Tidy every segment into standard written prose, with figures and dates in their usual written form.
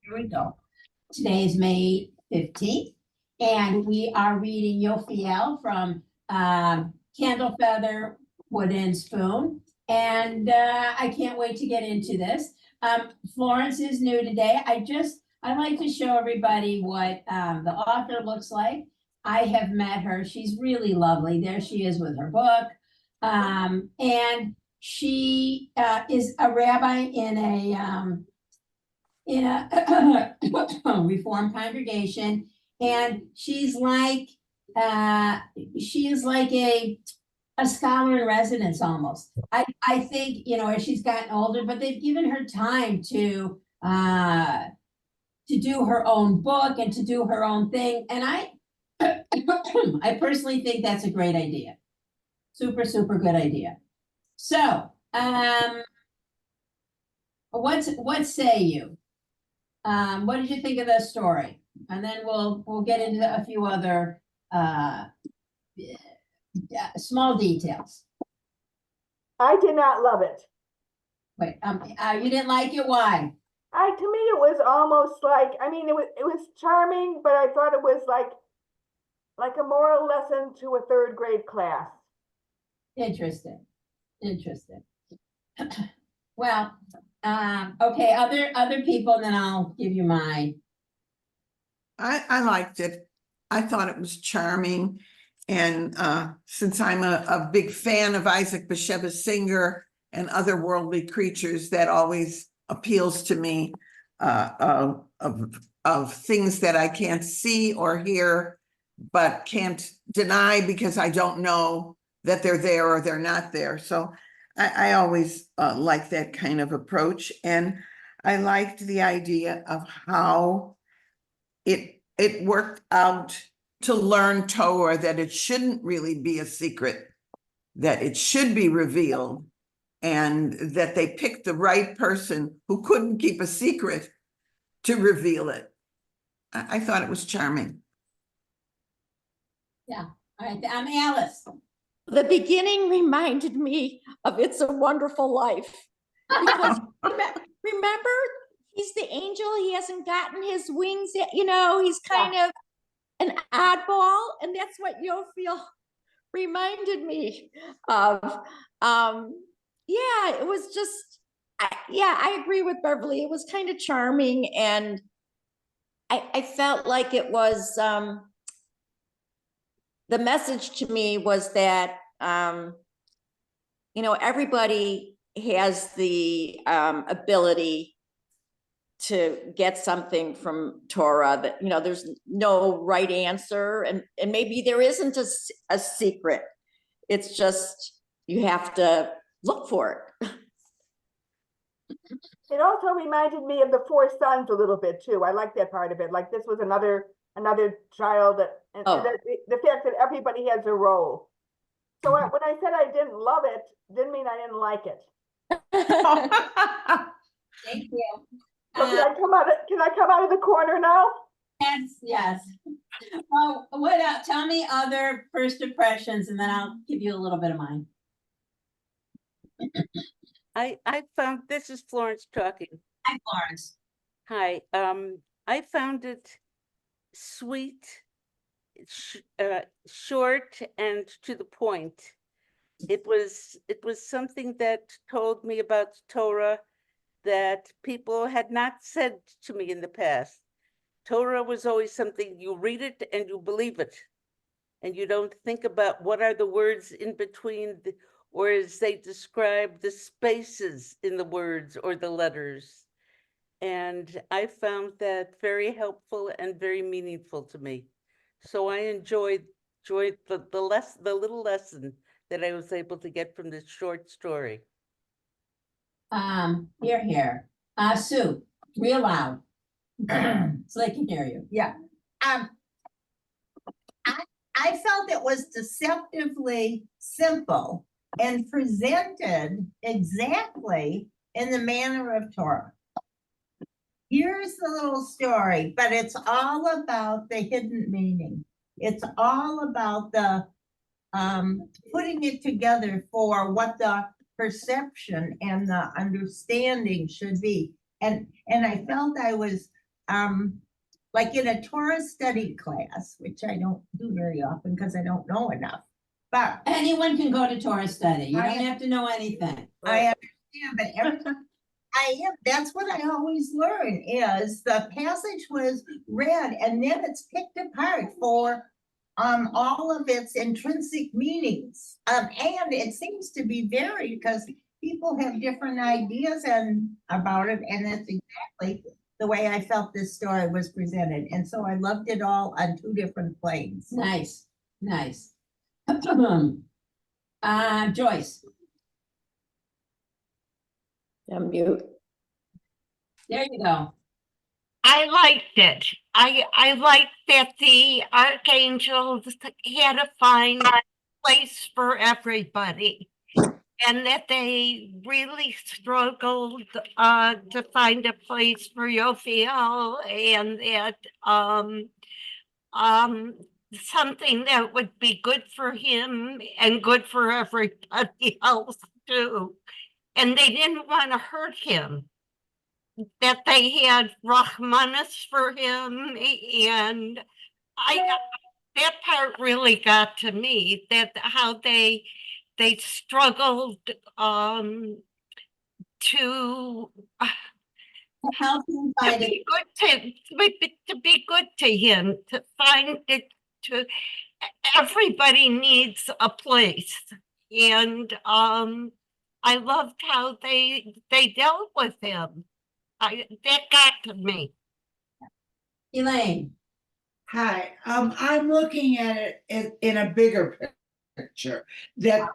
Here we go. Today is May 15th, and we are reading Yofiel from Candle Feather Wooden Spoon. And I can't wait to get into this. Florence is new today. I like to show everybody what the author looks like. I have met her. She's really lovely. There she is with her book. And she is a rabbi in a Reformed congregation, and she is like a scholar in residence almost. I think, as she's gotten older, but they've given her time to do her own book and to do her own thing. And I I personally think that's a great idea. Super, super good idea. So, what say you? What did you think of the story? And then we'll get into a few other small details. I did not love it. Wait, you didn't like it? Why? To me, it was almost like, it was charming, but I thought it was like a moral lesson to a third grade class. Interesting. Well, okay, other people, and then I'll give you my. I liked it. I thought it was charming. And since I'm a big fan of Isaac Bashevis Singer and otherworldly creatures, that always appeals to me, of things that I can't see or hear, but can't deny because I don't know that they're there or they're not there. So I always like that kind of approach. And I liked the idea of how it worked out to learn Torah, that it shouldn't really be a secret, that it should be revealed, and that they picked the right person who couldn't keep a secret to reveal it. I thought it was charming. Yeah, all right, I'm Alice. The beginning reminded me of It's a Wonderful Life. Because remember, he's the angel, he hasn't gotten his wings yet, he's kind of an oddball, and that's what Yofiel reminded me of. Yeah, it was just, I agree with Beverly. It was kind of charming, and I felt like it was, the message to me was that, everybody has the ability to get something from Torah, that, there's no right answer, and maybe there isn't a secret. It's just, you have to look for it. It also reminded me of the Four Sons a little bit too. I like that part of it. Like this was another child that, and the fact that everybody has a role. So when I said I didn't love it, didn't mean I didn't like it. Thank you. So can I come out of the corner now? Yes. Well, what tell me other first impressions, and then I'll give you a little bit of mine. I found, this is Florence talking. Hi, Florence. Hi, I found it sweet, short, and to the point. It was something that told me about Torah that people had not said to me in the past. Torah was always something, you read it and you believe it, and you don't think about what are the words in between, or as they describe the spaces in the words or the letters. And I found that very helpful and very meaningful to me. So I enjoyed the little lesson that I was able to get from this short story. Here. Sue, real loud. So they can hear you. Yeah. I felt it was deceptively simple and presented exactly in the manner of Torah. Here's the little story, but it's all about the hidden meaning. It's all about the putting it together for what the perception and the understanding should be. And I felt I was like in a Torah study class, which I don't do very often because I don't know enough. But Anyone can go to Torah study. You I don't have to know anything. I understand, but every time that's what I always learn is the passage was read and then it's picked apart for all of its intrinsic meanings. And it seems to be varied because people have different ideas about it, and that's exactly the way I felt this story was presented. And so I loved it all on two different planes. Nice, nice. Joyce, Mute. there you go. I liked it. I liked that the archangels had to find a place for everybody, and that they really struggled to find a place for Yofiel, and that something that would be good for him and good for everybody else too. And they didn't want to hurt him. That they had Rahmanis for him, and that part really got to me. That how they struggled to Help him find it. be good to him, to find it. To everybody needs a place, and I loved how they dealt with him. That got to me. Elaine, Hi, I'm looking at it in a bigger picture. That,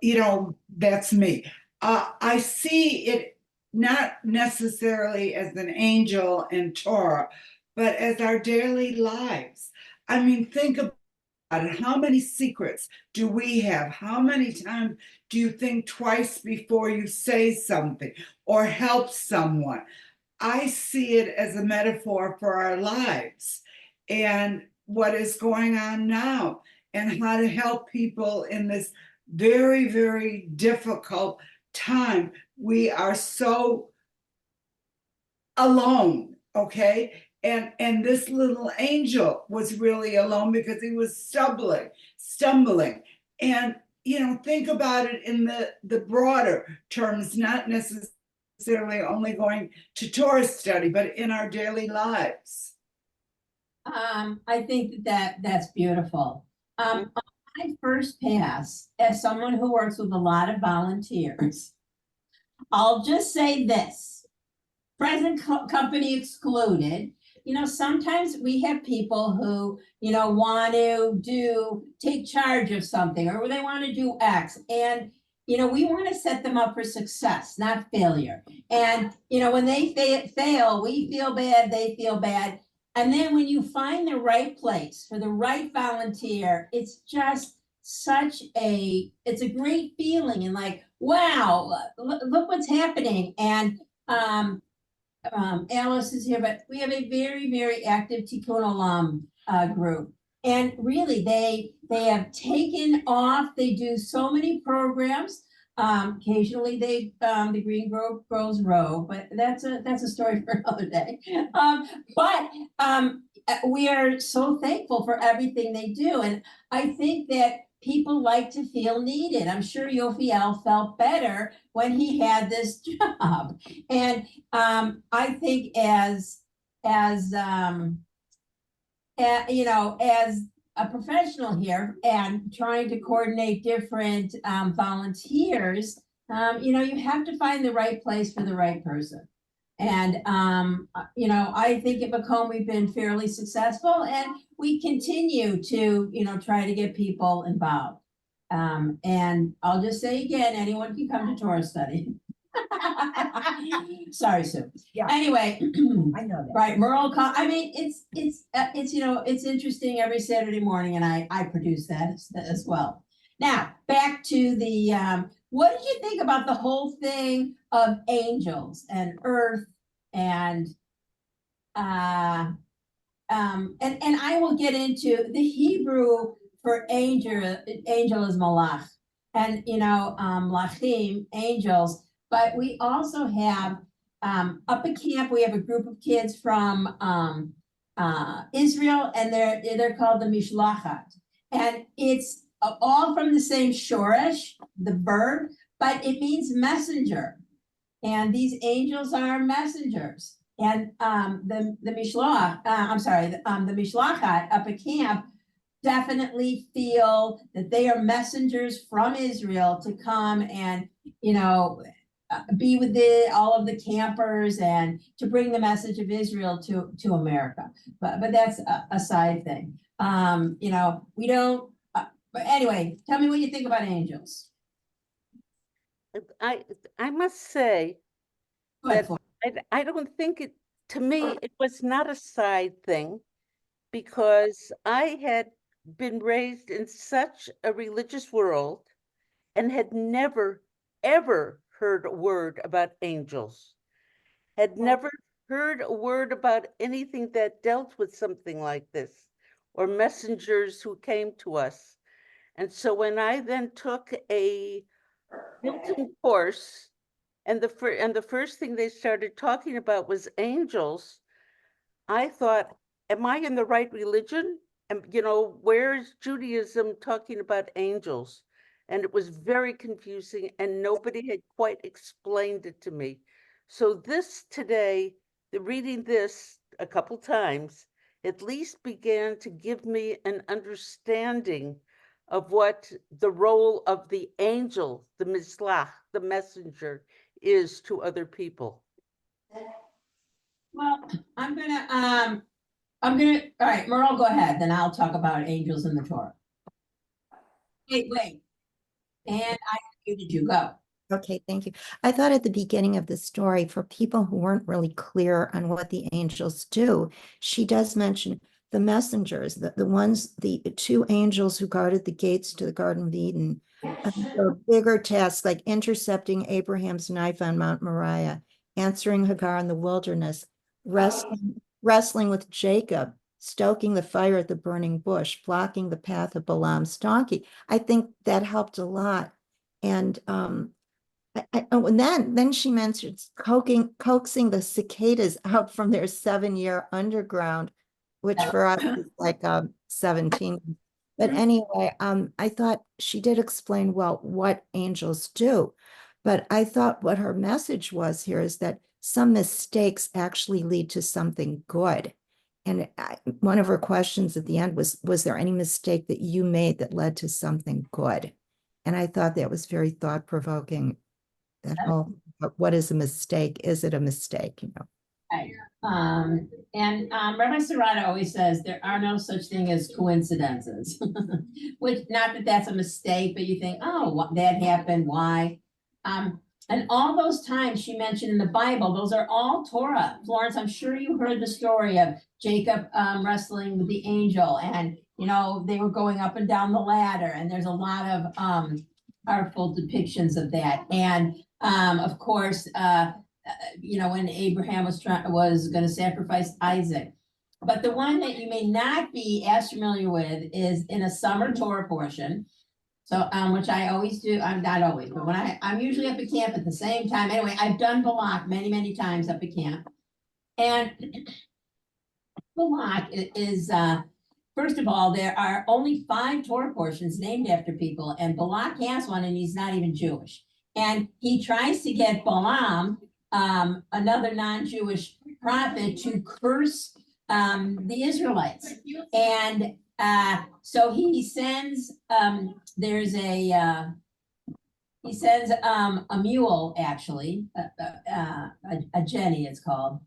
that's me. I see it not necessarily as an angel in Torah, but as our daily lives. I mean, think about it. How many secrets do we have? How many times do you think twice before you say something or help someone? I see it as a metaphor for our lives and what is going on now, and how to help people in this very, very difficult time. We are so alone, okay? And this little angel was really alone because he was stumbling. And think about it in the broader terms, not necessarily only going to Torah study, but in our daily lives. I think that's beautiful. On my first pass, as someone who works with a lot of volunteers, I'll just say this, present company excluded. Sometimes we have people who, want to take charge of something, or they want to do X, and we want to set them up for success, not failure. And when they fail, we feel bad, they feel bad. And then when you find the right place for the right volunteer, it's just it's a great feeling, and like, wow, look what's happening. And Alice is here, but we have a very, very active Tikkun Olam group. And really, they have taken off. They do so many programs. Occasionally the Green Grove grows row, but that's a story for another day. But we are so thankful for everything they do. And I think that people like to feel needed. I'm sure Yofiel felt better when he had this job. And I think as a professional here and trying to coordinate different volunteers, you have to find the right place for the right person. And, I think at Macomb, we've been fairly successful, and we continue to, try to get people involved. And I'll just say again, anyone can come to Torah study. Sorry, Sue. Yeah. Anyway, I know that. right, Merle. I mean, it's interesting every Saturday morning, and I produce that as well. Now back to the what did you think about the whole thing of angels and earth and I will get into the Hebrew for angel is malach, and lachim, angels. But we also have up at camp, we have a group of kids from Israel, and they're called the Mishlachat. And it's all from the same shoresh, the verb, but it means messenger. And these angels are messengers. And the Mishlachat up at camp definitely feel that they are messengers from Israel to come and, be with all of the campers and to bring the message of Israel to America. But that's a side thing. We don't, but anyway, tell me what you think about angels. I must say Go ahead, that Flora. I don't think to me, it was not a side thing, because I had been raised in such a religious world and had never, ever heard a word about angels, had never heard a word about anything that dealt with something like this, or messengers who came to us. And so when I then took a built-in course, and the first thing they started talking about was angels, I thought, am I in the right religion? And where's Judaism talking about angels? And it was very confusing, and nobody had quite explained it to me. So this today, reading this a couple times, at least began to give me an understanding of what the role of the angel, the mislach, the messenger, is to other people. Well, all right, Merle, go ahead, then I'll talk about angels in the Torah. Wait. And I muted you, go. Okay, thank you. I thought at the beginning of the story, for people who weren't really clear on what the angels do, she does mention the messengers, the two angels who guarded the gates to the Garden of Eden, for bigger tasks like intercepting Abraham's knife on Mount Moriah, answering Hagar in the wilderness, wrestling with Jacob, stoking the fire at the burning bush, blocking the path of Balaam's donkey. I think that helped a lot. And and then she mentions coaxing the cicadas out from their 7-year underground, which for us is like 17. But anyway, I thought she did explain well what angels do. But I thought what her message was here is that some mistakes actually lead to something good. And one of her questions at the end was there any mistake that you made that led to something good? And I thought that was very thought-provoking. That whole, what is a mistake? Is it a mistake? Right. And Rabbi Serrata always says there are no such thing as coincidences. Which, not that that's a mistake, but you think, oh, that happened, why? And all those times she mentioned in the Bible, those are all Torah. Florence, I'm sure you heard the story of Jacob wrestling with the angel, and they were going up and down the ladder, and there's a lot of artful depictions of that. And of course, when Abraham was going to sacrifice Isaac. But the one that you may not be as familiar with is in a summer Torah portion. So, which I always do. I'm not always, but when I'm usually up at camp at the same time. Anyway, I've done Balak many, many times up at camp. And Balak is, first of all, there are only 5 Torah portions named after people, and Balak has one, and he's not even Jewish. And he tries to get Balaam, another non-Jewish prophet, to curse the Israelites. And so he sends he sends a mule, actually, a jenny it's called.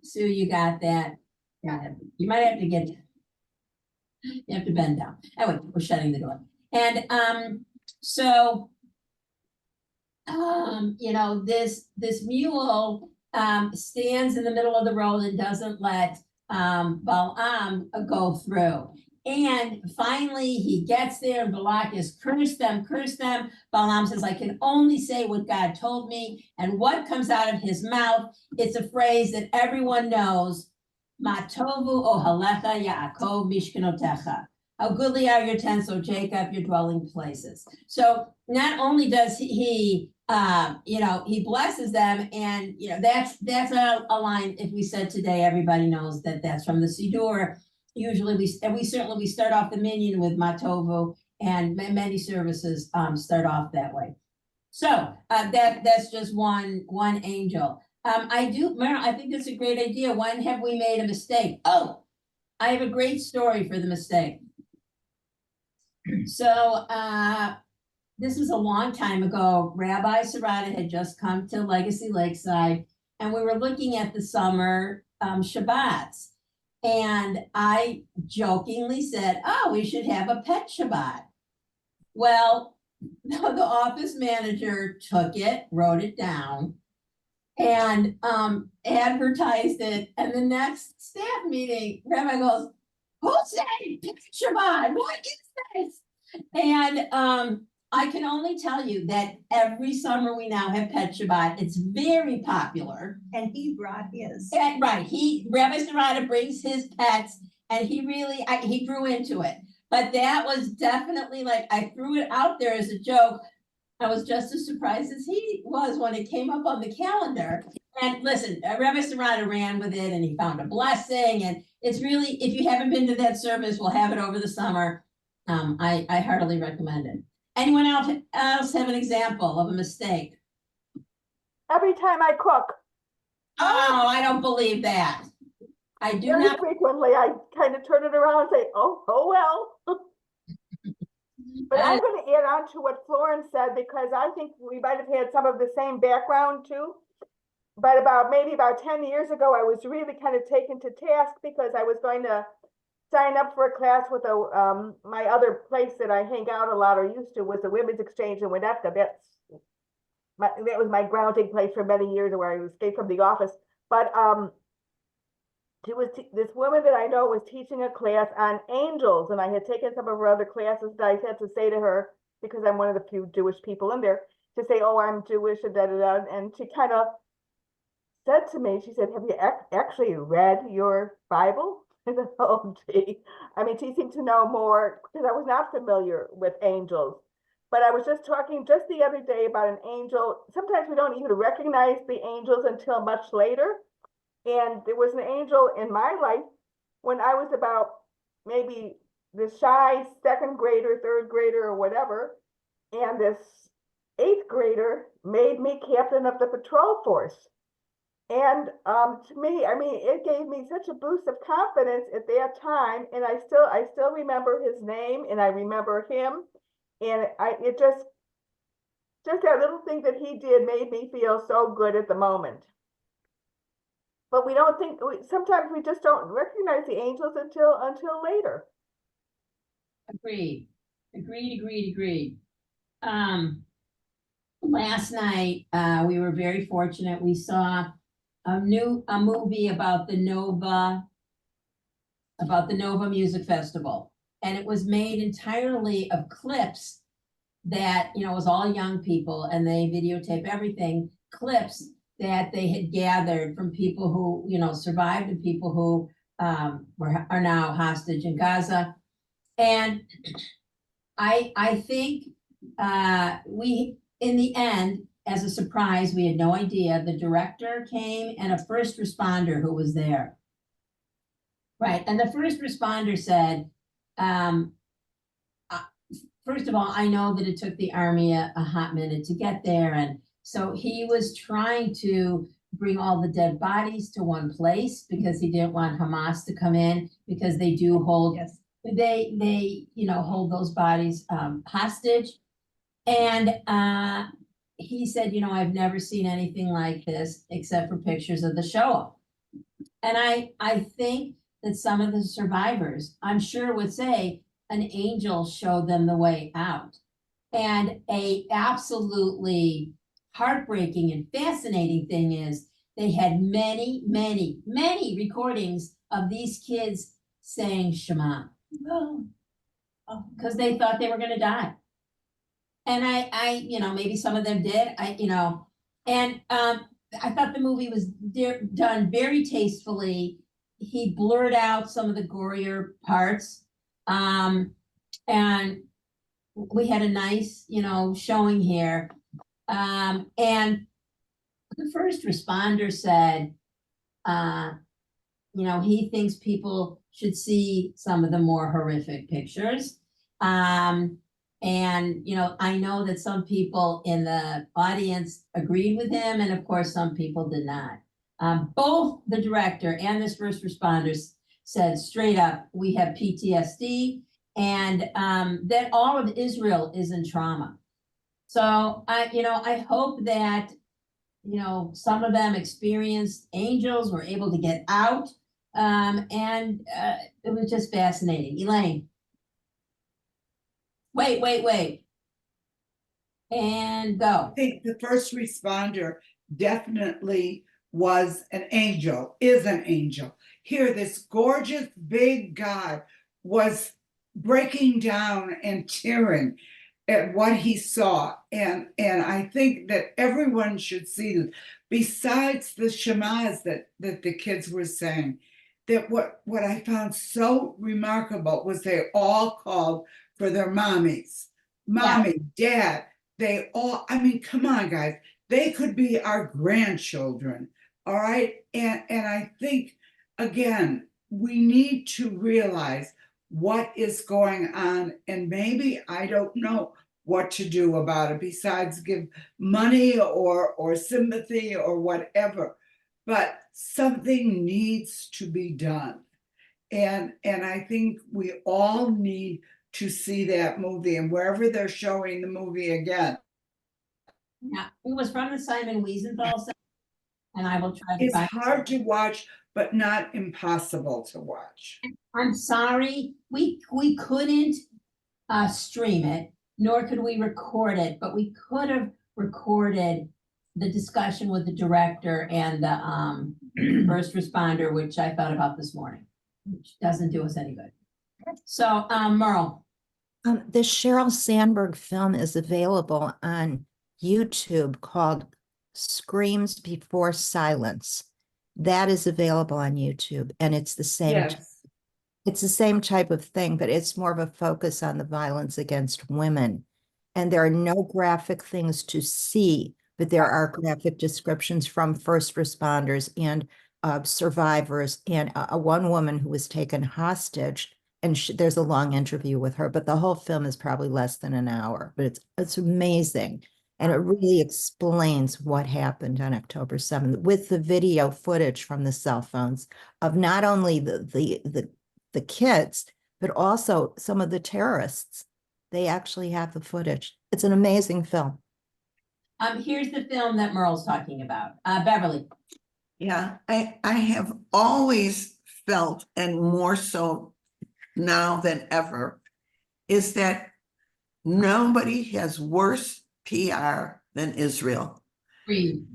Sue, you got that? You might have to you have to bend down. Anyway, we're shutting the door. And so this mule stands in the middle of the road and doesn't let Balaam go through. And finally he gets there, and Balak is curse them. Balaam says, I can only say what God told me. And what comes out of his mouth? It's a phrase that everyone knows. Ma tovu ohalecha Yaakov mishkanotecha. how goodly are your tents, O Jacob, your dwelling places. So not only does he he blesses them, and that's a line. If we said today, everybody knows that that's from the Siddur. Usually we start off the minyan with Matovu, and many services start off that way. So that's just one angel. Meryl, I think that's a great idea. When have we made a mistake? Oh, I have a great story for the mistake. So this was a long time ago. Rabbi Sarada had just come to Legacy Lakeside, and we were looking at the summer Shabbats. And I jokingly said, oh, we should have a pet Shabbat. Well, the office manager took it, wrote it down, and advertised it. And the next staff meeting, Rabbi goes, who's saying pet Shabbat? What is this? And I can only tell you that every summer we now have Pet Shabbat. It's very popular. And he brought his. And, right, Rabbi Sarada brings his pets, and he really, he grew into it. But that was definitely like, I threw it out there as a joke. I was just as surprised as he was when it came up on the calendar. And listen, Rabbi Sarada ran with it, and he found a blessing. And it's really, if you haven't been to that service, we'll have it over the summer. I heartily recommend it. Anyone else have an example of a mistake? Every time I cook, Oh, I don't believe that. I do very not. frequently, I kind of turn it around and say, oh well. But I'm going to add on to what Florence said, because I think we might have had some of the same background too. But maybe about 10 years ago, I was really kind of taken to task because I was going to sign up for a class with my other place that I hang out a lot, or used to, was the Women's Exchange in Winnetka. That was my grounding place for many years, where I escaped from the office. But this woman that I know was teaching a class on angels, and I had taken some of her other classes, and I had to say to her, because I'm one of the few Jewish people in there, to say, oh, I'm Jewish, and da-da-da. And she kind of said to me, she said, have you actually read your Bible? I said, oh, gee. I mean, she seemed to know more, because I was not familiar with angels. But I was just talking just the other day about an angel. Sometimes we don't even recognize the angels until much later. And there was an angel in my life when I was about maybe the shy second grader, third grader, or whatever. And this 8th grader made me captain of the patrol force. And to me, I mean, it gave me such a boost of confidence at that time. And I still remember his name, and I remember him. And it just that little thing that he did made me feel so good at the moment. But we don't think, sometimes we just don't recognize the angels until later. Agreed. Last night, we were very fortunate. We saw a movie about the Nova Music Festival. And it was made entirely of clips that, it was all young people, and they videotape everything, clips that they had gathered from people who, survived, and people who are now hostage in Gaza. And I think we, in the end, as a surprise, we had no idea, the director came and a first responder who was there. Right, and the first responder said, first of all, I know that it took the Army a hot minute to get there, and so he was trying to bring all the dead bodies to one place because he didn't want Hamas to come in, because they do hold, Yes. they hold those bodies hostage. And he said, I've never seen anything like this except for pictures of the show. And I think that some of the survivors, I'm sure, would say an angel showed them the way out. And a absolutely heartbreaking and fascinating thing is they had many, many, many recordings of these kids saying Shema. Because they thought they were going to die. And I maybe some of them did, and I thought the movie was done very tastefully. He blurred out some of the gorier parts, And we had a nice, showing here. And the first responder said, he thinks people should see some of the more horrific pictures. And, I know that some people in the audience agreed with him, and of course, some people did not. Both the director and this first responders said straight up, we have PTSD, and that all of Israel is in trauma. So I hope that, some of them experienced angels, were able to get out. And it was just fascinating. Elaine. Wait. And I go. think the first responder definitely was an angel, is an angel. Here, this gorgeous big God was breaking down and tearing at what he saw. And I think that everyone should see this. Besides the Shemas that the kids were saying, that what I found so remarkable was they all called for their mommies. Mommy, dad, they all, I mean, come on, guys. They could be our grandchildren. All right. And I think, again, we need to realize what is going on. And maybe I don't know what to do about it besides give money or sympathy or whatever. But something needs to be done. And I think we all need to see that movie, and wherever they're showing the movie again. Yeah, it was from the Simon Wiesenthal Center, and I will try to It's find. hard to watch, but not impossible to watch. I'm sorry, we couldn't stream it, nor could we record it, but we could have recorded the discussion with the director and the first responder, which I thought about this morning, which doesn't do us any good. So, Merle. The Sheryl Sandberg film is available on YouTube called Screams Before Silence. That is available on YouTube, and it's the same. Yes. It's the same type of thing, but it's more of a focus on the violence against women. And there are no graphic things to see, but there are graphic descriptions from first responders and survivors, and one woman who was taken hostage. And there's a long interview with her, but the whole film is probably less than an hour, but it's amazing. And it really explains what happened on October 7th with the video footage from the cell phones of not only the kids, but also some of the terrorists. They actually have the footage. It's an amazing film. Here's the film that Merle's talking about. Beverly. Yeah, I have always felt, and more so now than ever, is that nobody has worse PR than Israel. Agreed.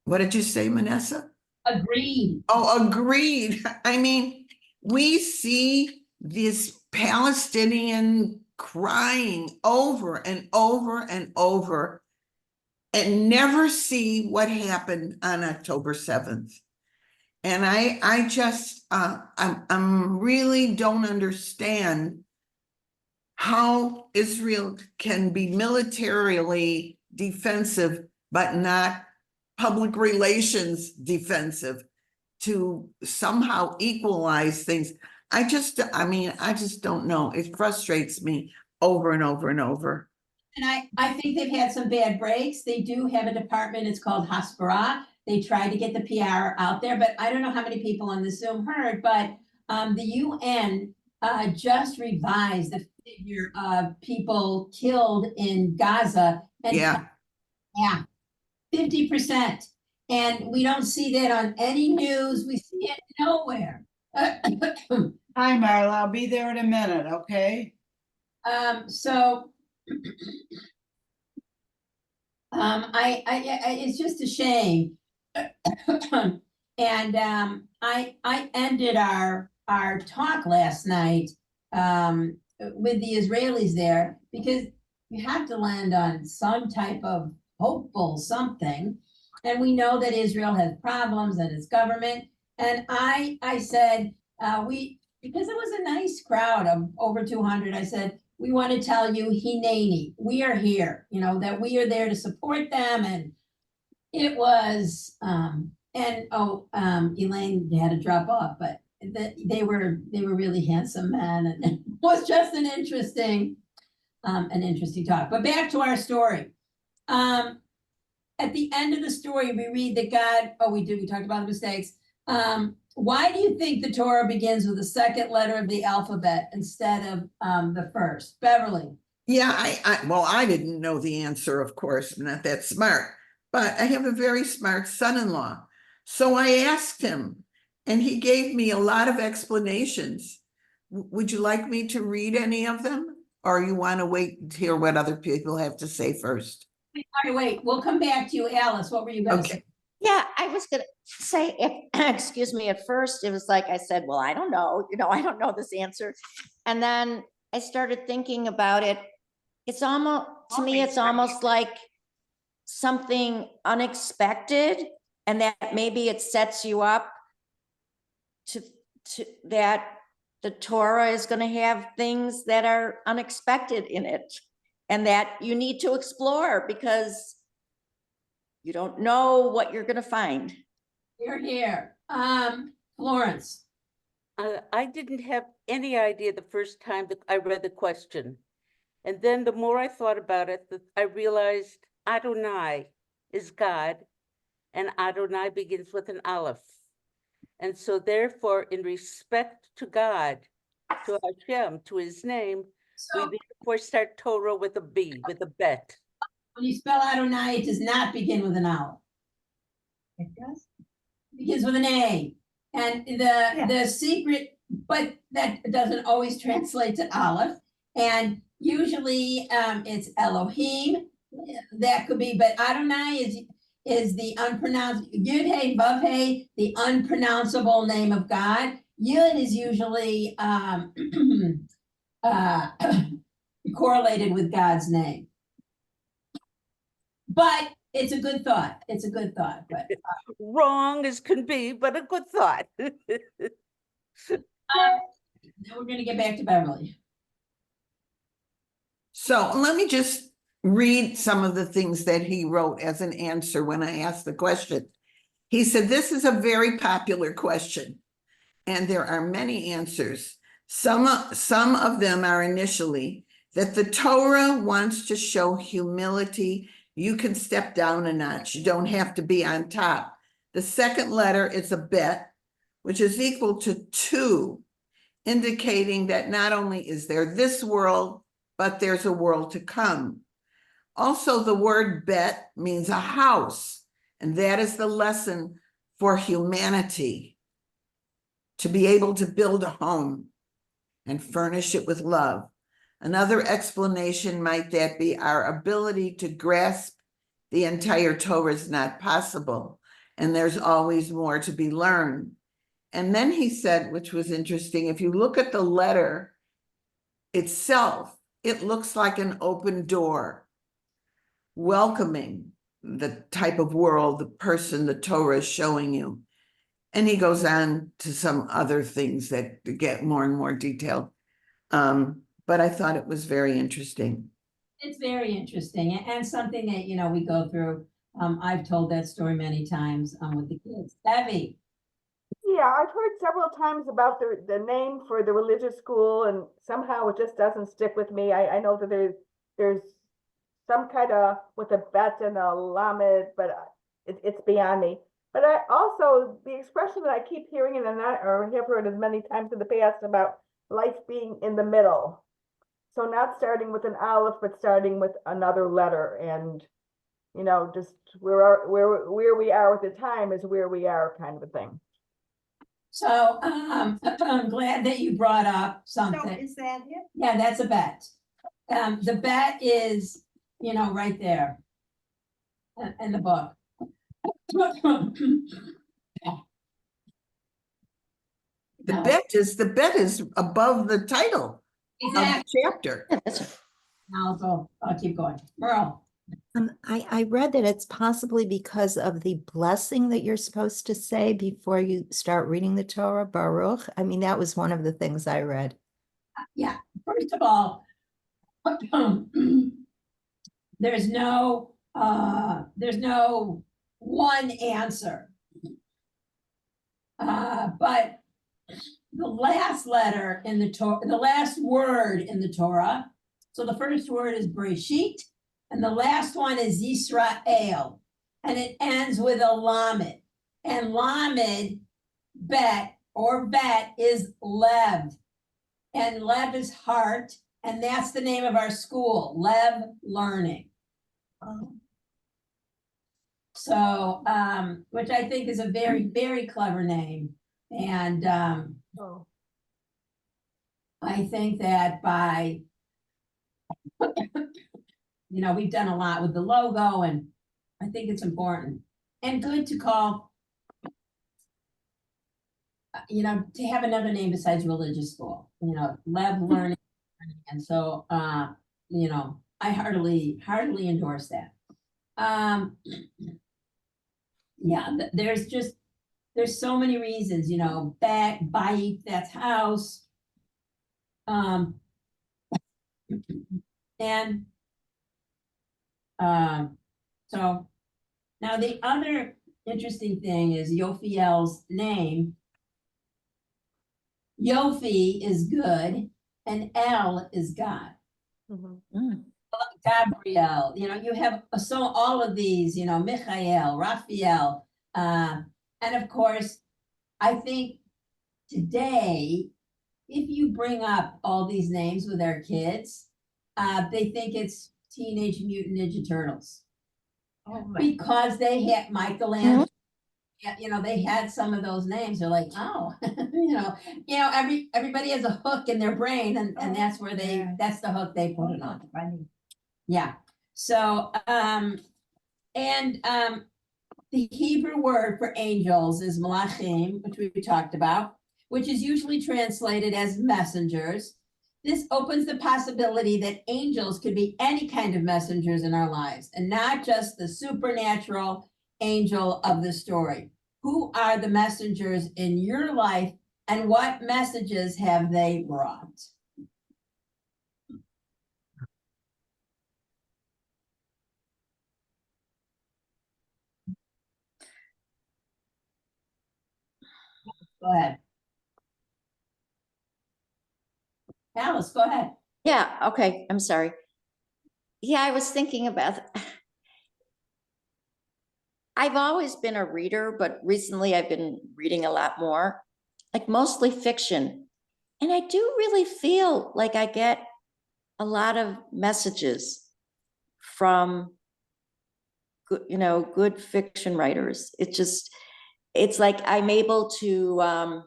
What did you say, Vanessa? Agreed. Oh, agreed. I mean, we see this Palestinian crying over and over and over and never see what happened on October 7th. And I just, I'm really don't understand how Israel can be militarily defensive, but not public relations defensive to somehow equalize things. I just don't know. It frustrates me over and over and over. And I think they've had some bad breaks. They do have a department, it's called Hasbara. They try to get the PR out there, but I don't know how many people on the Zoom heard, but the UN just revised the figure of people killed in Gaza. And Yeah. 50%. And we don't see that on any news. We see it nowhere. Hi, Marla. I'll be there in a minute, okay? It's just a shame. And I ended our talk last night with the Israelis there, because you have to land on some type of hopeful something. And we know that Israel has problems and its government. And I said, because it was a nice crowd of over 200, I said, we want to tell you, Hineni, we are here, that we are there to support them. And it was, Elaine had to drop off, but they were really handsome men, and it was just an interesting talk. But back to our story. At the end of the story, we read that God, we talked about the mistakes. Why do you think the Torah begins with the second letter of the alphabet instead of the first? Beverly. Yeah, I didn't know the answer, of course, I'm not that smart, but I have a very smart son-in-law. So I asked him, and he gave me a lot of explanations. Would you like me to read any of them? Or you want to wait to hear what other people have to say first? All right, wait, we'll come back to you. Alice, what were you gonna say? Yeah, I was gonna say, excuse me, at first it was like I said, well, I don't know, I don't know this answer. And then I started thinking about it. It's almost, to me, it's almost like something unexpected, and that maybe it sets you up to that the Torah is going to have things that are unexpected in it, and that you need to explore because you don't know what you're going to find. You're here. Florence. I didn't have any idea the first time that I read the question. And then the more I thought about it, I realized Adonai is God, and Adonai begins with an Aleph. And so therefore, in respect to God, to Hashem, to his name, we therefore start Torah with a B, with a bet. When you spell Adonai, it does not begin with an Aleph. It does? It begins with an A. And the secret, but that doesn't always translate to Aleph. And usually it's Elohim. That could be, but Adonai is the unpronounced, Yud Hey Vav Hey, the unpronounceable name of God. Yud is usually correlated with God's name. But it's a good thought. It's a good thought. But wrong as can be, but a good thought. Then we're going to get back to Beverly. So let me just read some of the things that he wrote as an answer when I asked the question. He said, this is a very popular question, and there are many answers. Some of them are initially that the Torah wants to show humility. You can step down a notch. You don't have to be on top. The second letter is a bet, which is equal to 2, indicating that not only is there this world, but there's a world to come. Also, the word bet means a house, and that is the lesson for humanity, to be able to build a home and furnish it with love. Another explanation might that be our ability to grasp the entire Torah is not possible, and there's always more to be learned. And then he said, which was interesting, if you look at the letter itself, it looks like an open door, welcoming the type of world, the person the Torah is showing you. And he goes on to some other things that get more and more detailed. But I thought it was very interesting. It's very interesting, and something that, we go through. I've told that story many times with the kids. Abby. Yeah, I've heard several times about the name for the religious school, and somehow it just doesn't stick with me. I know that there's some kind of with a bet and a lamed, but it's beyond me. But I also, the expression that I keep hearing or have heard as many times in the past about life being in the middle. So not starting with an aleph, but starting with another letter, and just where we are at the time is where we are, kind of a thing. So I'm glad that you brought up something. So is that it? Yeah, that's a bet. The bet is, right there in the book. The bet is above the title of the chapter. I'll keep going. Merle. I read that it's possibly because of the blessing that you're supposed to say before you start reading the Torah, Baruch. I mean, that was one of the things I read. Yeah, first of all, there's no one answer. But the last letter in the Torah, the last word in the Torah, so the first word is Bereshit, and the last one is Yisrael, and it ends with a Lamed. And Lamed, bet is Lev, and Lev is heart, and that's the name of our school, Lev Learning. So, which I think is a very, very clever name. And I think that by, we've done a lot with the logo, and I think it's important and good to call, to have another name besides religious school, Lev Learning. And so, I heartily endorse that. Yeah, there's so many reasons, bait, that's house. And so now the other interesting thing is Yofiel's name. Yofi is good and El is God. Gabriel, you have all of these, Michael, Raphael, and of course, I think today, if you bring up all these names with our kids, they think it's Teenage Mutant Ninja Turtles. Because they had Michelangelo, they had some of those names. They're like, oh, everybody has a hook in their brain, and that's where that's the hook they put it on. Yeah. So, the Hebrew word for angels is malachim, which we talked about, which is usually translated as messengers. This opens the possibility that angels could be any kind of messengers in our lives, and not just the supernatural angel of the story. Who are the messengers in your life, and what messages have they brought? Go ahead. Alice, go ahead. Yeah, okay, I'm sorry. Yeah, I was thinking about, I've always been a reader, but recently I've been reading a lot more, like mostly fiction. And I do really feel like I get a lot of messages from good fiction writers. It's like I'm able to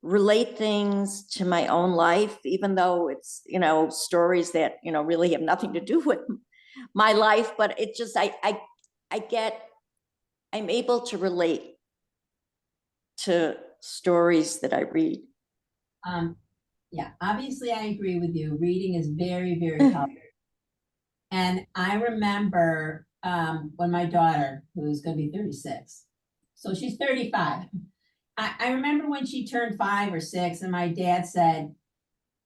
relate things to my own life, even though it's, stories that, really have nothing to do with my life, but it just, I'm able to relate to stories that I read. Yeah, obviously I agree with you. Reading is very, very helpful. And I remember when my daughter, who's going to be 36, so she's 35. I remember when she turned 5 or 6, and my dad said,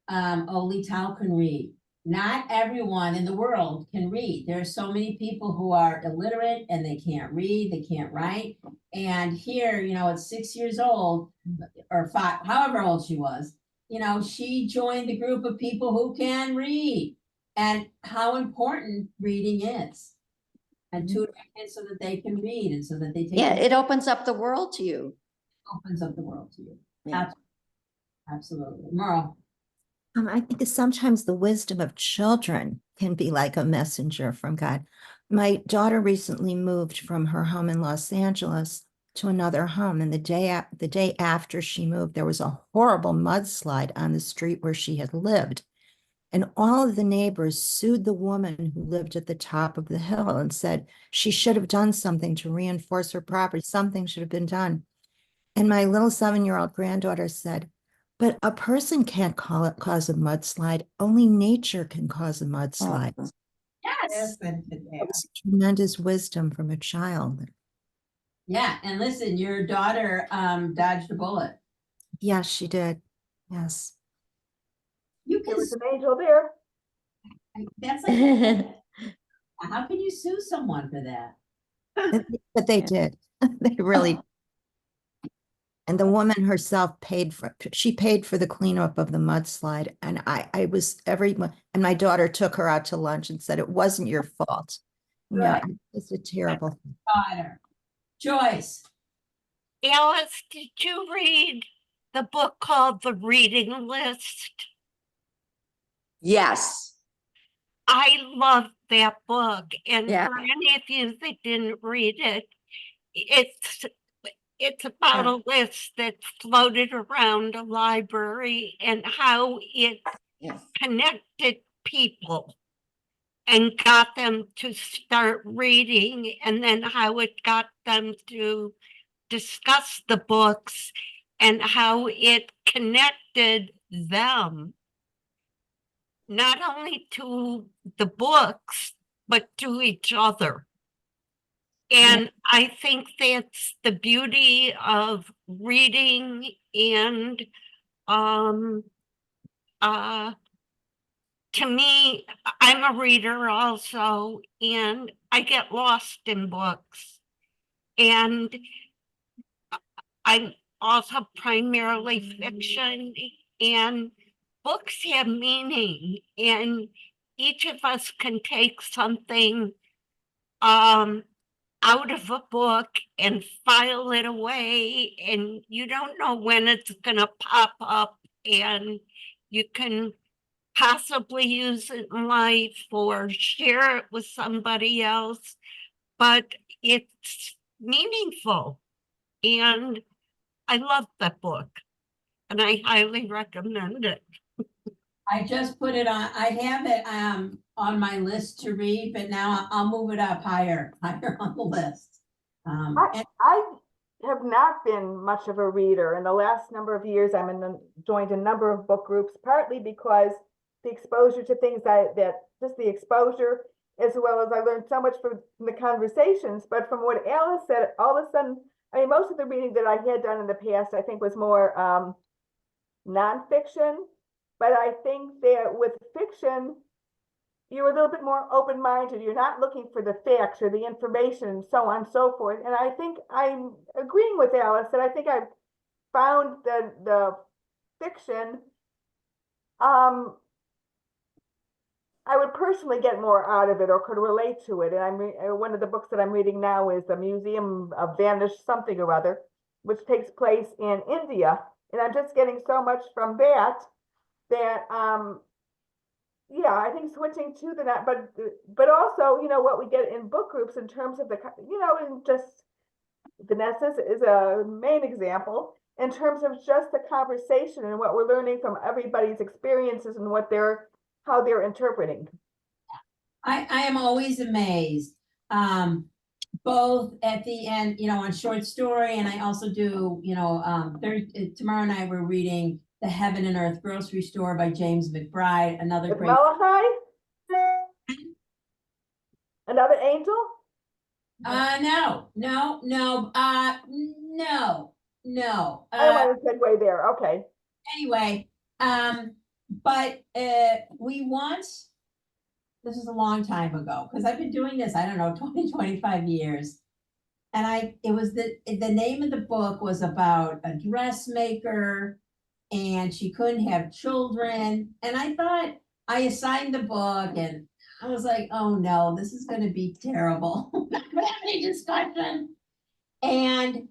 oh, Lital can read. Not everyone in the world can read. There are so many people who are illiterate and they can't read, they can't write. And here, at 6 years old, or 5, however old she was, she joined the group of people who can read, and how important reading is. And tutoring kids so that they can read, and so that they take. Yeah, it opens up the world to you. Opens up the world to you. Yeah. Absolutely. Merle. I think that sometimes the wisdom of children can be like a messenger from God. My daughter recently moved from her home in Los Angeles to another home, and the day after she moved, there was a horrible mudslide on the street where she had lived. And all of the neighbors sued the woman who lived at the top of the hill and said she should have done something to reinforce her property. Something should have been done. And my little 7-year-old granddaughter said, but a person can't cause a mudslide. Only nature can cause a mudslide. Yes, listen to It that. was tremendous wisdom from a child. Yeah, and listen, your daughter dodged a bullet. Yes, she did. Yes. You There can, was an angel there. that's like, how can you sue someone for that? But they did. They really. And the woman herself she paid for the cleanup of the mudslide. And I was and my daughter took her out to lunch and said, it wasn't your fault. You know, Good. it's a terrible thing. Daughter. Joyce. Alice, did you read the book called The Reading List? Yes. I loved that book, and Yeah. for any of you that didn't read it, it's about a list that floated around a library and how it Yes. connected people and got them to start reading, and then how it got them to discuss the books and how it connected them not only to the books, but to each other. And I think that's the beauty of reading and to me, I'm a reader also, and I get lost in books. And I'm also primarily fiction, and books have meaning, and each of us can take something out of a book and file it away, and you don't know when it's gonna pop up, and you can possibly use it in life or share it with somebody else, but it's meaningful. And I love that book, and I highly recommend it. I just put it on, I have it on my list to read, but now I'll move it up higher on the list. And I have not been much of a reader. In the last number of years, joined a number of book groups, partly because the exposure to things just the exposure, as well as I learned so much from the conversations. But from what Alice said, all of a sudden, I mean, most of the reading that I had done in the past, I think was more nonfiction. But I think that with fiction, you're a little bit more open-minded. You're not looking for the facts or the information and so on and so forth. And I think I'm agreeing with Alice that I think I've found the fiction, I would personally get more out of it or could relate to it. And one of the books that I'm reading now is The Museum of Vanished Something or Other, which takes place in India. And I'm just getting so much from that yeah, I think switching to but also, you know, what we get in book groups in terms of and just Vanessa is a main example in terms of just the conversation and what we're learning from everybody's experiences and how they're interpreting. I am always amazed, both at the end, on short story, and I also do, tomorrow night we're reading The Heaven and Earth Grocery Store by James McBride, another With great. Malachi? Another angel? No. I might have said way there, okay. Anyway, but we once, this is a long time ago, because I've been doing this, I don't know, 25 years. And it was the name of the book was about a dressmaker and she couldn't have children. And I thought I assigned the book and I was like, oh no, this is going to be terrible. I'm not going to have any discussion. And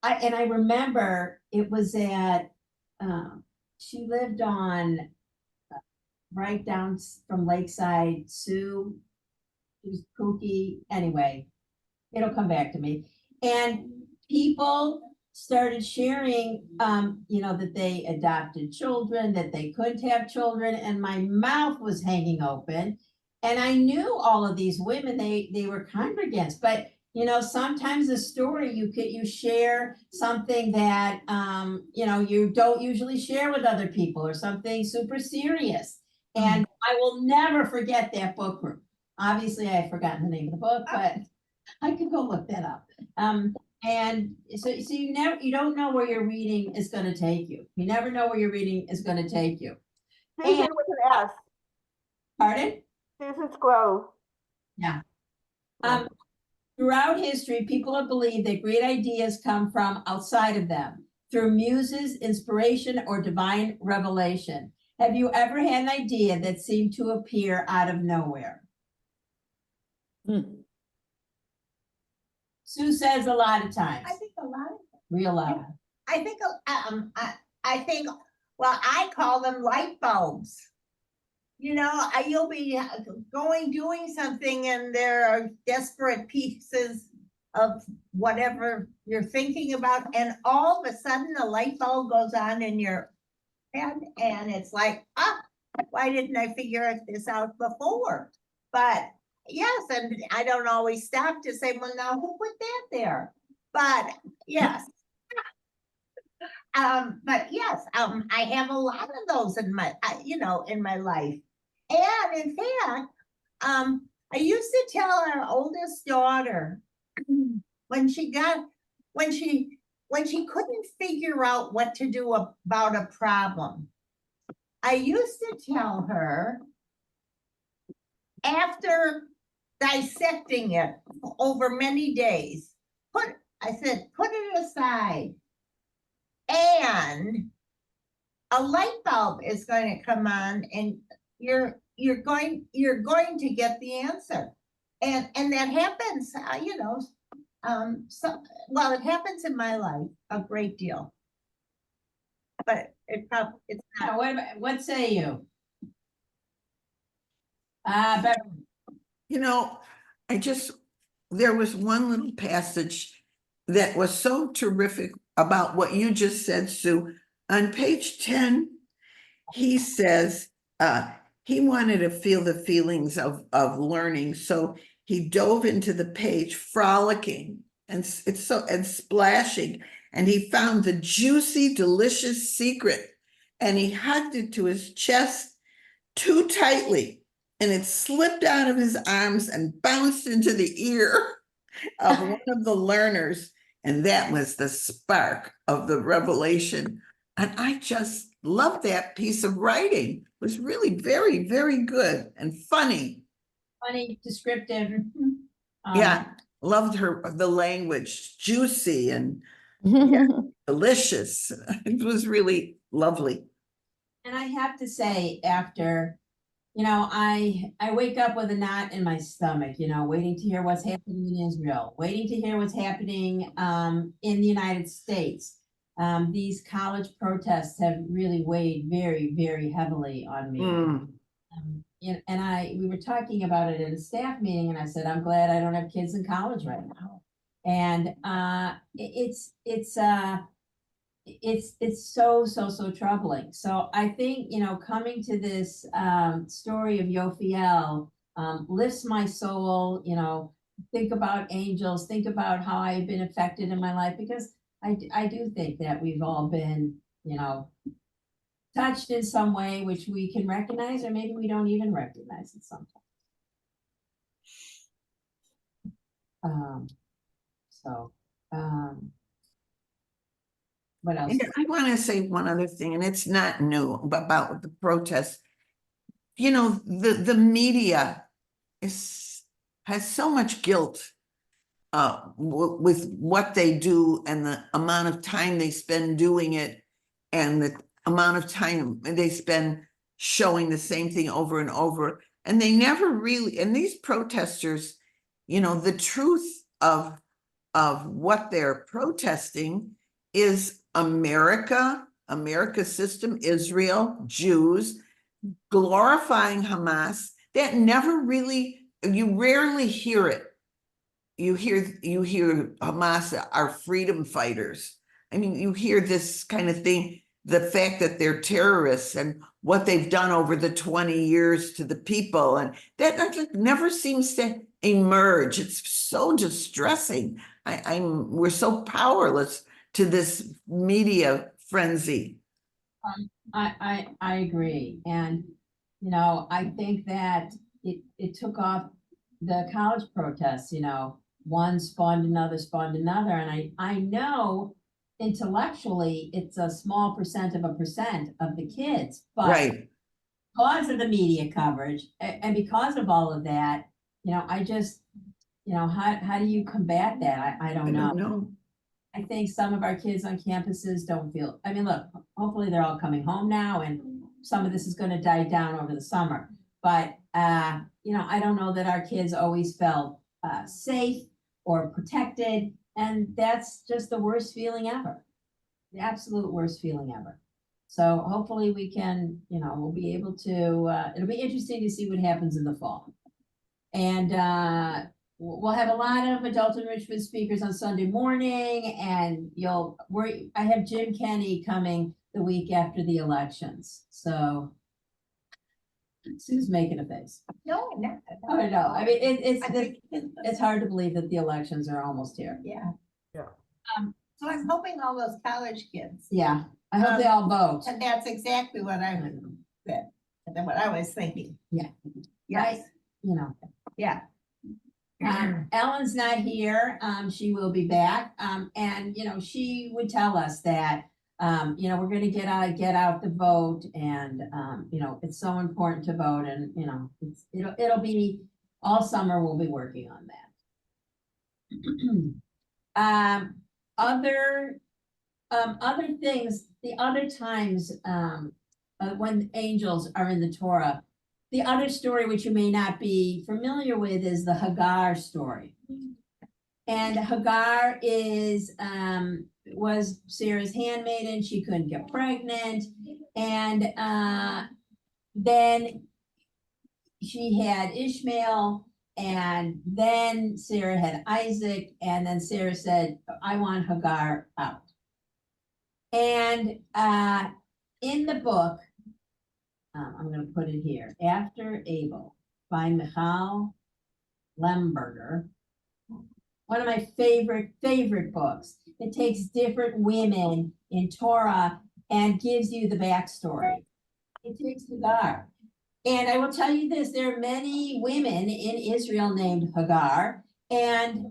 I remember it was she lived on right down from Lakeside. Sue, she was kooky. Anyway, it'll come back to me. And people started sharing, that they adopted children, that they couldn't have children, and my mouth was hanging open. And I knew all of these women, they were congregants, but sometimes a story you share something that you don't usually share with other people or something super serious. And I will never forget that book group. Obviously, I've forgotten the name of the book, but I could go look that up. And so you don't know where your reading is gonna take you. You never know where your reading is gonna take you. Susan with an S, Pardon? Susan's Grove. Yeah. Throughout history, people have believed that great ideas come from outside of them through muses, inspiration, or divine revelation. Have you ever had an idea that seemed to appear out of nowhere? Sue says a lot of times, I think a lot of, real loud. I think, I think, well, I call them light bulbs. You know, you'll be doing something and there are desperate pieces of whatever you're thinking about, and all of a sudden a light bulb goes on in your head and it's like, why didn't I figure this out before? But yes, and I don't always stop to say, well, now who put that there? But yes. But yes, I have a lot of those in my, in my life. And in fact, I used to tell our oldest daughter when she couldn't figure out what to do about a problem, I used to tell her, after dissecting it over many days, I said, put it aside. And a light bulb is going to come on and you're going to get the answer. And that happens, well, it happens in my life a great deal. But it's not. What say you? There was one little passage that was so terrific about what you just said, Sue. On page 10, he says he wanted to feel the feelings of learning. So he dove into the page frolicking and splashing, and he found the juicy, delicious secret, and he hugged it to his chest too tightly, and it slipped out of his arms and bounced into the ear of one of the learners. And that was the spark of the revelation. And I just loved that piece of writing. It was really very, very good and funny. Funny, descriptive. Yeah, loved the language, juicy and delicious. It was really lovely. And I have to say, after, I wake up with a knot in my stomach, waiting to hear what's happening in Israel, waiting to hear what's happening in the United States. These college protests have really weighed very, very heavily on me. We were talking about it at a staff meeting, and I said, I'm glad I don't have kids in college right now. And it's so troubling. So I think, coming to this story of Yofiel lifts my soul, think about angels, think about how I've been affected in my life, because I do think that we've all been, touched in some way, which we can recognize, or maybe we don't even recognize it sometimes. What else? I want to say one other thing, and it's not new, about the protests. The media has so much guilt with what they do and the amount of time they spend doing it, and the amount of time they spend showing the same thing over and over. And they never really, and these protesters, the truth of what they're protesting is America's system, Israel, Jews, glorifying Hamas. That never really, you rarely hear it. You hear Hamas are freedom fighters. I mean, you hear this kind of thing, the fact that they're terrorists and what they've done over the 20 years to the people. And that never seems to emerge. It's so distressing. We're so powerless to this media frenzy. I agree. And, I think that it took off the college protests, one spawned another, and I know intellectually it's a small percent of the kids, but Right. because of the media coverage and because of all of that, I just, how do you combat that? I I don't don't know. know. I think some of our kids on campuses don't feel, I mean, look, hopefully they're all coming home now and some of this is gonna die down over the summer. But, I don't know that our kids always felt safe or protected. And that's just the worst feeling ever. The absolute worst feeling ever. So hopefully we can, we'll be able to, it'll be interesting to see what happens in the fall. And we'll have a lot of adult enrichment speakers on Sunday morning, and I have Jim Kenny coming the week after the elections. So Sue's making a face. No, no. Oh, no, I mean, I think- it's hard to believe that the elections are almost here. Yeah. Yeah. So I'm hoping all those college kids, Yeah, I hope they all vote. and that's exactly what I said, and what I was thinking. Yeah. Yes, yeah. Ellen's not here. She will be back. And she would tell us that, we're gonna get out the vote and, it's so important to vote and, it'll be, all summer we'll be working on that. Other things, the other times, when angels are in the Torah, the other story, which you may not be familiar with, is the Hagar story. And Hagar was Sarah's handmaiden. She couldn't get pregnant. And then she had Ishmael, and then Sarah had Isaac, and then Sarah said, I want Hagar out. And in the book, I'm going to put it here, After Abel by Michal Lemberger, one of my favorite books. It takes different women in Torah and gives you the backstory. It takes Hagar. And I will tell you this, there are many women in Israel named Hagar. And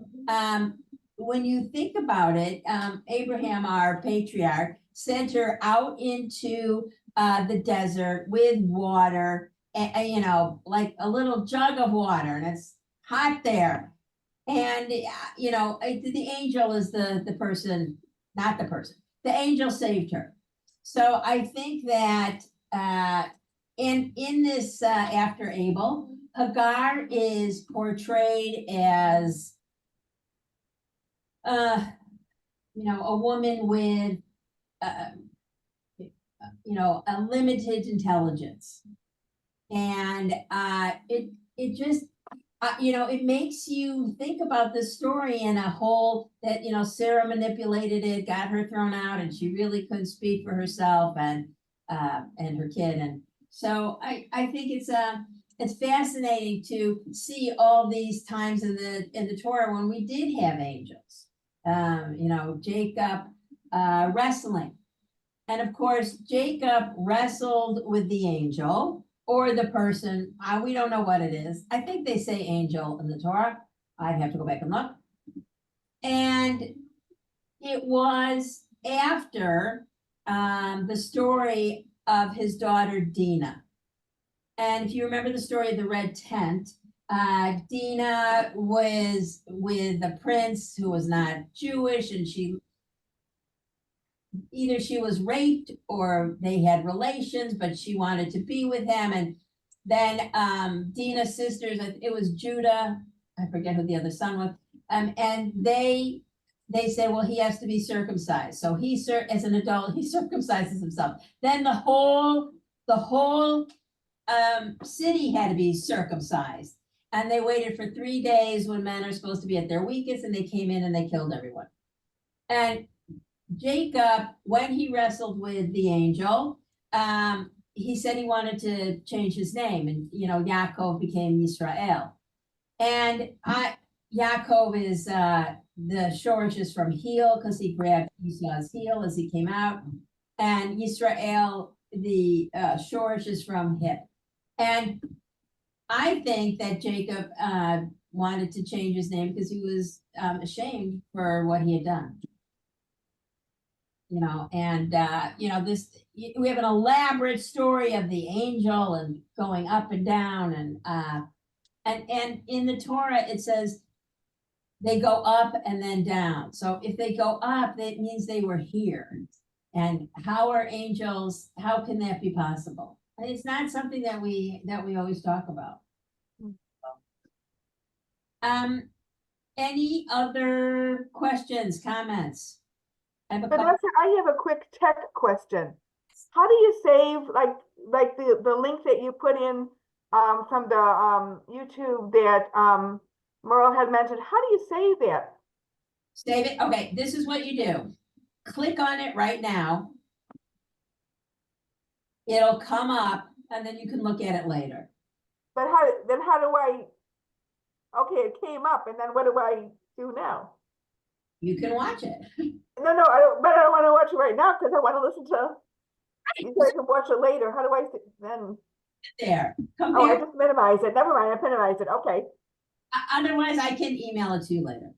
when you think about it, Abraham, our patriarch, sent her out into the desert with water, and, like a little jug of water, and it's hot there. And, the angel is the person, not the person. The angel saved her. So I think that in this After Abel, Hagar is portrayed as a woman with a limited intelligence. And it just it makes you think about the story in a whole that, Sarah manipulated it, got her thrown out, and she really couldn't speak for herself and her kid. And so I think it's fascinating to see all these times in the Torah when we did have angels. Jacob wrestling. And of course, Jacob wrestled with the angel or the person. We don't know what it is. I think they say angel in the Torah. I'd have to go back and look. And it was after the story of his daughter Dinah. And if you remember the story of the red tent, Dinah was with a prince who was not Jewish, and either she was raped or they had relations, but she wanted to be with him. And then Dinah's sisters, it was Judah, I forget who the other son was, and they say, well, he has to be circumcised. So as an adult, he circumcises himself. Then the whole city had to be circumcised. And they waited for 3 days when men are supposed to be at their weakest, and they came in and they killed everyone. And Jacob, when he wrestled with the angel, he said he wanted to change his name, and Yaakov became Yisrael. And Yaakov is the shorish is from heel, because he grabbed Esau's heel as he came out, and Yisrael, the shorish is from hip. And I think that Jacob wanted to change his name because he was ashamed for what he had done. You know, and you know, we have an elaborate story of the angel and going up and down, and in the Torah it says they go up and then down. So if they go up, that means they were here. And how are angels? How can that be possible? And it's not something that we always talk about. Any other questions, comments? I have a couple. Vanessa, I have a quick tech question. How do you save like the link that you put in from the YouTube that Merle had mentioned? How do you save that? Save it. Okay, this is what you do. Click on it right now. It'll come up and then you can look at it later. But how do I? Okay, it came up, and then what do I do now? You can watch it. No, I don't. But I don't want to watch it right now because I want to listen to. You said I can watch it later. How do I then? There. Come Oh, I here. just minimize it. Never mind. I minimize it. Okay. Otherwise, I can email it to you later.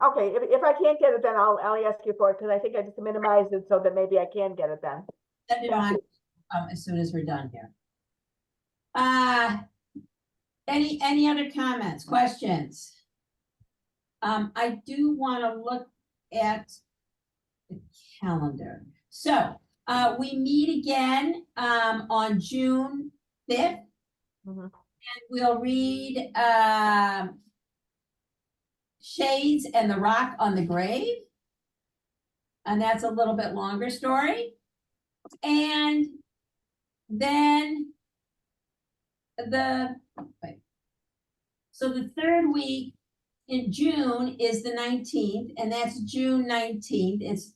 Okay. If I can't get it, then I'll ask you for it because I think I just minimized it so that maybe I can get it then. Send it on as soon as we're done here. Any other comments, questions? I do want to look at the calendar. So we meet again on June 5th. Mhm. And we'll read Shades and the Rock on the Grave. And that's a little bit longer story. And then so the third week in June is the 19th, and that's June 19th. It's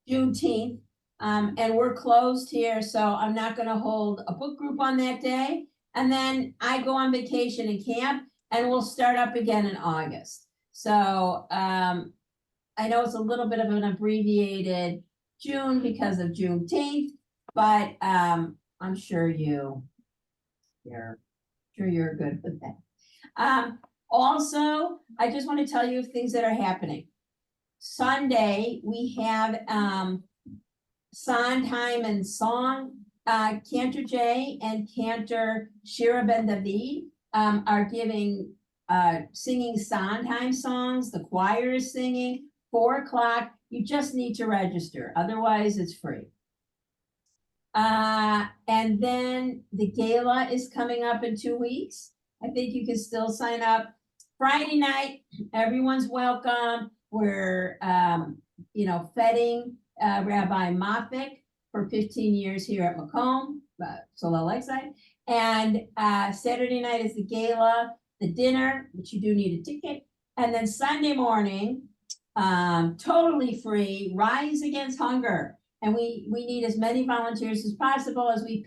Juneteenth. And we're closed here, so I'm not going to hold a book group on that day. And then I go on vacation in camp, and we'll start up again in August. So I know it's a little bit of an abbreviated June because of Juneteenth, but I'm sure you're good with that. Also, I just want to tell you things that are happening. Sunday, we have Sondheim and Song. Cantor J and Cantor Shira Ben David are giving singing Sondheim songs. The choir is singing 4 o'clock. You just need to register. Otherwise, it's free. And then the gala is coming up in 2 weeks. I think you can still sign up. Friday night, everyone's welcome. We're, feting Rabbi Moffick for 15 years here at Macomb, Solel Lakeside. And Saturday night is the gala, the dinner, which you do need a ticket. And then Sunday morning, totally free, Rise Against Hunger. And we need as many volunteers as possible as we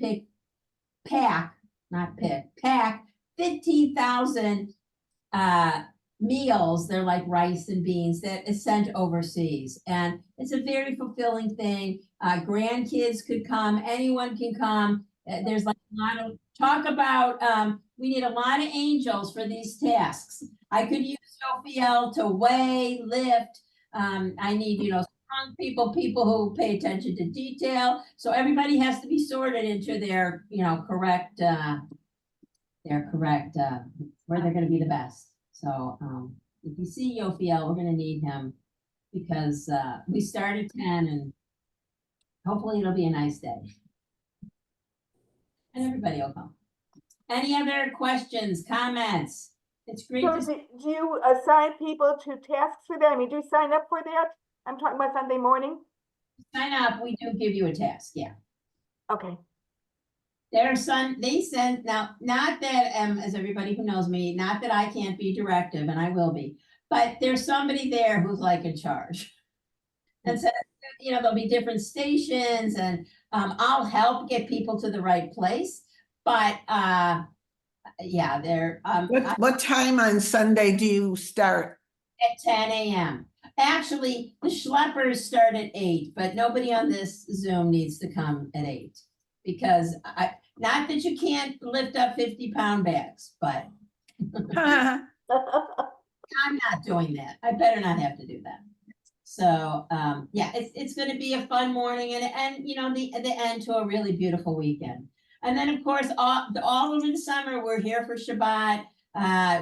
pack 15,000 meals. They're like rice and beans that is sent overseas. And it's a very fulfilling thing. Grandkids could come, anyone can come. There's like a lot of talk about, we need a lot of angels for these tasks. I could use Yofiel to weigh, lift. I need, strong people who pay attention to detail. So everybody has to be sorted into their, correct, where they're going to be the best. So if you see Yofiel, we're going to need him because we start at 10 and hopefully it'll be a nice day. And everybody will come. Any other questions, comments? It's great So to see. do you assign people to tasks for that? I mean, do you sign up for that? I'm talking about Sunday morning. Sign up. We do give you a task. Yeah. Okay. They send now, not that, as everybody who knows me, not that I can't be directive, and I will be, but there's somebody there who's like in charge. And so, there'll be different stations and I'll help get people to the right place. But yeah, they're What time on Sunday do you start? at 10 a.m. Actually, the schleppers start at 8, but nobody on this Zoom needs to come at 8 because not that you can't lift up 50-pound bags, but I'm not doing that. I better not have to do that. So, yeah, it's gonna be a fun morning and, you know, the end to a really beautiful weekend. And then, of course, all over the summer, we're here for Shabbat.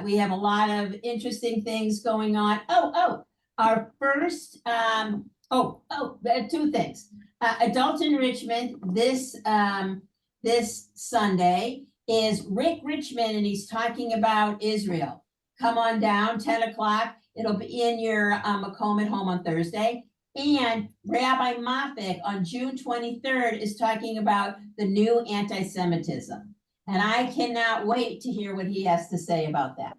We have a lot of interesting things going on. Our first, two things. Adult enrichment this Sunday is Rick Richmond, and he's talking about Israel. Come on down, 10 o'clock. It'll be in your Macomb at home on Thursday. And Rabbi Moffick on June 23rd is talking about the new anti-Semitism. And I cannot wait to hear what he has to say about that.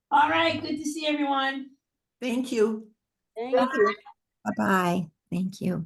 All right, good to see everyone. Thank you. Thank Thank you. Bye-bye. Thank you.